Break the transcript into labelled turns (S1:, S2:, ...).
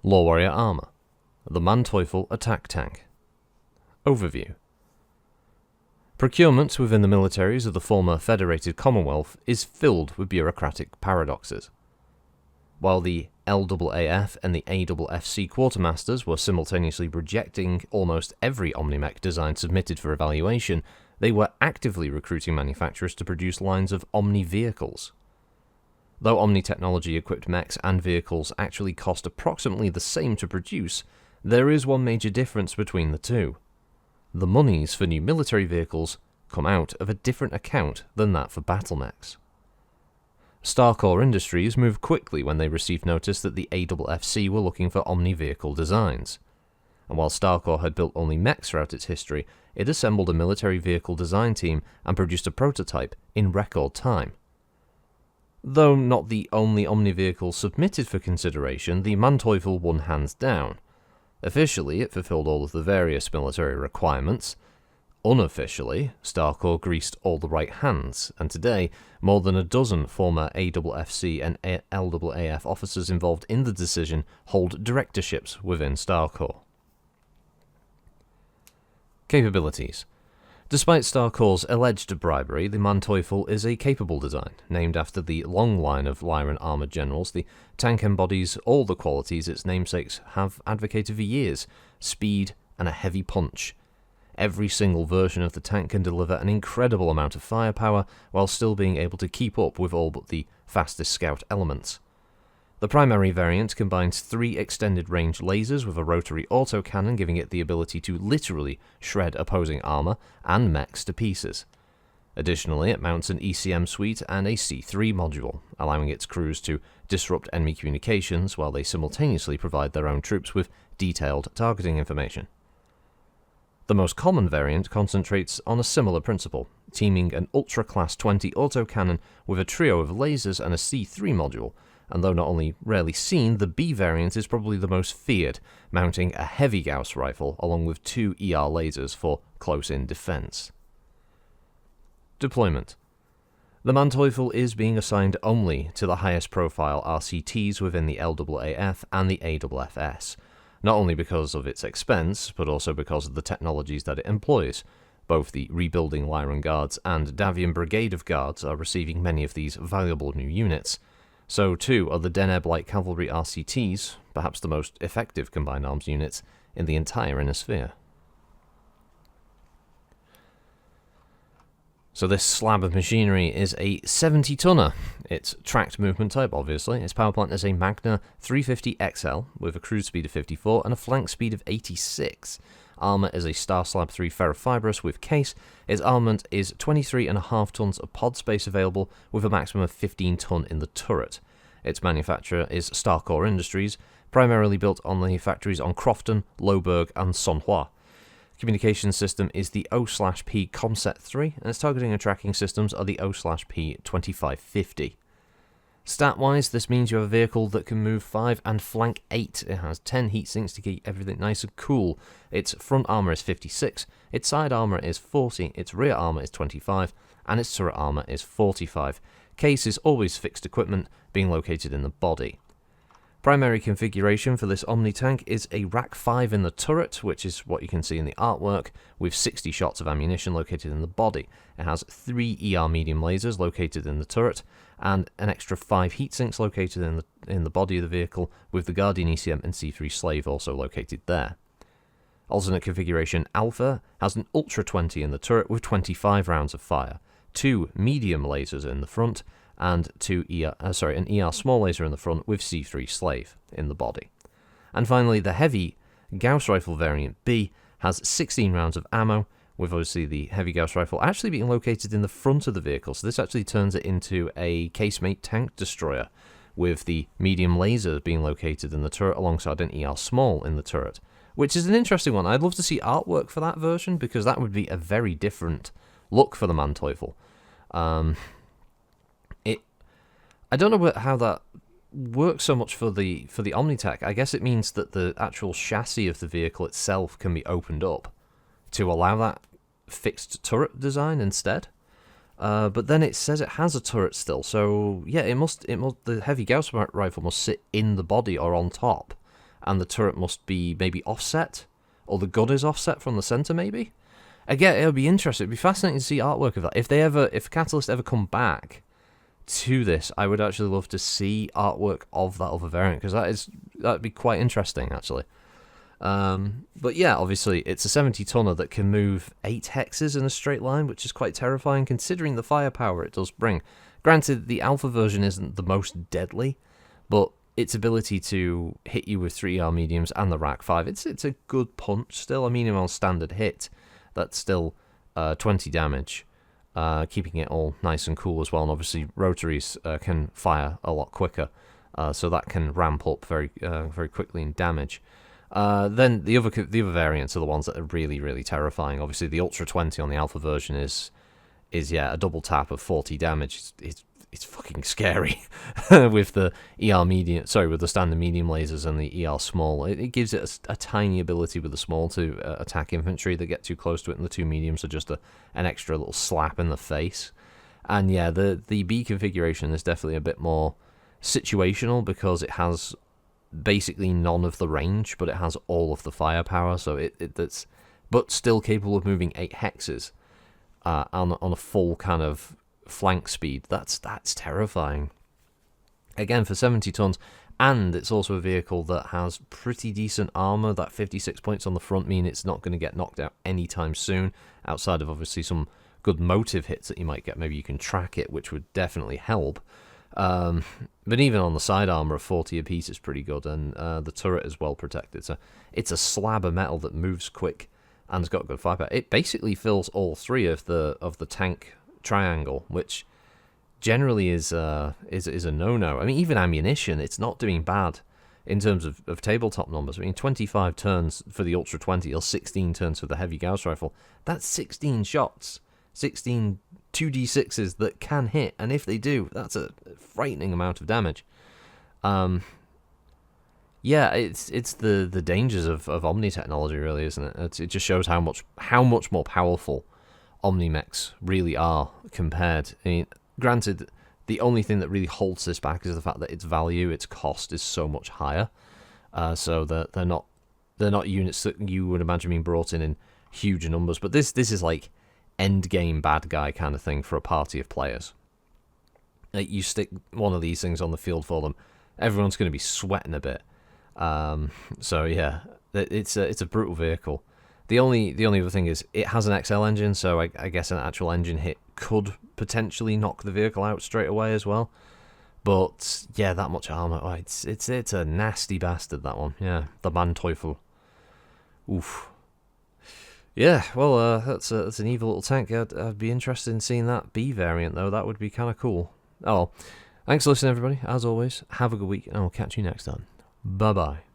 S1: LoreWarrior Armour, the Manteuffel attack tank. Overview. Procurement within the militaries of the former Federated Commonwealth is filled with bureaucratic paradoxes. While the LAAF and the AFFC quartermasters were simultaneously rejecting almost every Omni-Mech design submitted for evaluation, they were actively recruiting manufacturers to produce lines of Omni vehicles. Though Omni technology-equipped mechs and vehicles actually cost approximately the same to produce, there is one major difference between the two. The monies for new military vehicles come out of a different account than that for battle mechs. Starcore Industries moved quickly when they received notice that the AFFC were looking for Omni vehicle designs. And while Starcore had built only mechs throughout its history, it assembled a military vehicle design team and produced a prototype in record time. Though not the only Omni vehicle submitted for consideration, the Manteuffel won hands down. Officially, it fulfilled all of the various military requirements. Unofficially, Starcore greased all the right hands, and today, more than a dozen former AFFC and LAAF officers involved in the decision hold directorships within Starcore. Capabilities. Despite Starcore's alleged bribery, the Manteuffel is a capable design. Named after the long line of Lyran armoured generals, the tank embodies all the qualities its namesakes have advocated for years: speed and a heavy punch. Every single version of the tank can deliver an incredible amount of firepower while still being able to keep up with all but the fastest scout elements. The primary variant combines 3 extended range lasers with a rotary autocannon, giving it the ability to literally shred opposing armor and mechs to pieces. Additionally, it mounts an ECM suite and a C3 module, allowing its crews to disrupt enemy communications while they simultaneously provide their own troops with detailed targeting information. The most common variant concentrates on a similar principle, teaming an Ultra Class 20 autocannon with a trio of lasers and a C3 module, and though not only rarely seen, the B variant is probably the most feared, mounting a heavy Gauss rifle along with 2 ER lasers for close-in defense. Deployment. The Manteuffel is being assigned only to the highest profile RCTs within the LAAF and the AFFS, not only because of its expense, but also because of the technologies that it employs. Both the rebuilding Lyran Guards and Davian Brigade of Guards are receiving many of these valuable new units. So too are the Deneb Light Cavalry RCTs, perhaps the most effective combined arms units in the entire Inner Sphere. So this slab of machinery is a 70-tonner. It's tracked movement type, obviously. Its power plant is a Magna 350 XL with a cruise speed of 54 and a flank speed of 86. Armour is a Star Slab 3 ferrofibrous with case. Its armament is 23.5 tons of pod space available with a maximum of 15 ton in the turret. Its manufacturer is Starcore Industries, primarily built on the factories on Crofton, Loughburg and Sonhua. Communication system is the O/P Comset 3, and its targeting and tracking systems are the O/P 2550. Stat-wise, this means you have a vehicle that can move 5 and flank 8. It has 10 heat sinks to keep everything nice and cool. Its front armour is 56, its side armour is 40, its rear armour is 25, and its turret armour is 45. Case is always fixed equipment, being located in the body. Primary configuration for this Omni tank is a Rack 5 in the turret, which is what you can see in the artwork, with 60 shots of ammunition located in the body. It has 3 ER medium lasers located in the turret, and an extra 5 heat sinks located in the body of the vehicle, with the Guardian ECM and C3 Slave also located there. Alternate configuration Alpha has an Ultra 20 in the turret with 25 rounds of fire, 2 medium lasers in the front, and an ER small laser in the front with C3 Slave in the body. And finally, the heavy Gauss rifle variant B has 16 rounds of ammo, with obviously the heavy Gauss rifle actually being located in the front of the vehicle, so this actually turns it into a casemate tank destroyer, with the medium laser being located in the turret alongside an ER small in the turret, which is an interesting one. I'd love to see artwork for that version, because that would be a very different look for the Manteuffel. I don't know how that works so much for the Omnitech. I guess it means that the actual chassis of the vehicle itself can be opened up to allow that fixed turret design instead. But then it says it has a turret still, so yeah, it must the heavy Gauss rifle must sit in the body or on top, and the turret must be maybe offset, or the gun is offset from the center, maybe. Again, it would be interesting. It'd be fascinating to see artwork of that. If Catalyst ever come back to this, I would actually love to see artwork of that other variant, because that'd be quite interesting, actually. But yeah, obviously, it's a 70-tonner that can move 8 hexes in a straight line, which is quite terrifying, considering the firepower it does bring. Granted, the alpha version isn't the most deadly, but its ability to hit you with 3 ER mediums and the rack 5, it's a good punch still. I mean, on standard hit, that's still 20 damage, keeping it all nice and cool as well. And obviously, rotaries can fire a lot quicker, so that can ramp up very quickly in damage. Then the other variants are the ones that are really, really terrifying. Obviously, the Ultra 20 on the alpha version is a double tap of 40 damage. It's fucking scary with the with the standard medium lasers and the ER small. It gives it a tiny ability with the small to attack infantry that get too close to it, and the 2 mediums are just an extra little slap in the face. And yeah, the B configuration is definitely a bit more situational, because it has basically none of the range, but it has all of the firepower, so that's but still capable of moving 8 hexes on a full kind of flank speed. That's terrifying. Again, for 70 tons, and it's also a vehicle that has pretty decent armor. That 56 points on the front mean it's not going to get knocked out anytime soon, outside of obviously some good motive hits that you might get. Maybe you can track it, which would definitely help. But even on the side armor of 40 apiece is pretty good, and the turret is well protected. So it's a slab of metal that moves quick and has got good firepower. It basically fills all 3 of the tank triangle, which generally is a no-no. I mean, even ammunition, it's not doing bad in terms of tabletop numbers. I mean, 25 turns for the Ultra 20 or 16 turns for the heavy Gauss rifle. That's 16 shots, 16 2d6s that can hit, and if they do, that's a frightening amount of damage. Yeah, it's the dangers of Omni technology, really, isn't it? It just shows how much more powerful Omni-mechs really are compared. I mean, granted, the only thing that really holds this back is the fact that its value, its cost, is so much higher. So that they're not units that you would imagine being brought in huge numbers. But this is like end game bad guy kind of thing for a party of players. Like, you stick one of these things on the field for them, everyone's going to be sweating a bit. So yeah, it's a brutal vehicle. The only other thing is it has an XL engine, so I guess an actual engine hit could potentially knock the vehicle out straight away as well. But yeah, that much armor, it's a nasty bastard, that one. Yeah, the Manteuffel. Oof. Yeah, well, that's an evil little tank. I'd be interested in seeing that B variant, though. That would be kind of cool. Oh, well. Thanks for listening, everybody. As always, have a good week, and I'll catch you next time. Bye-bye.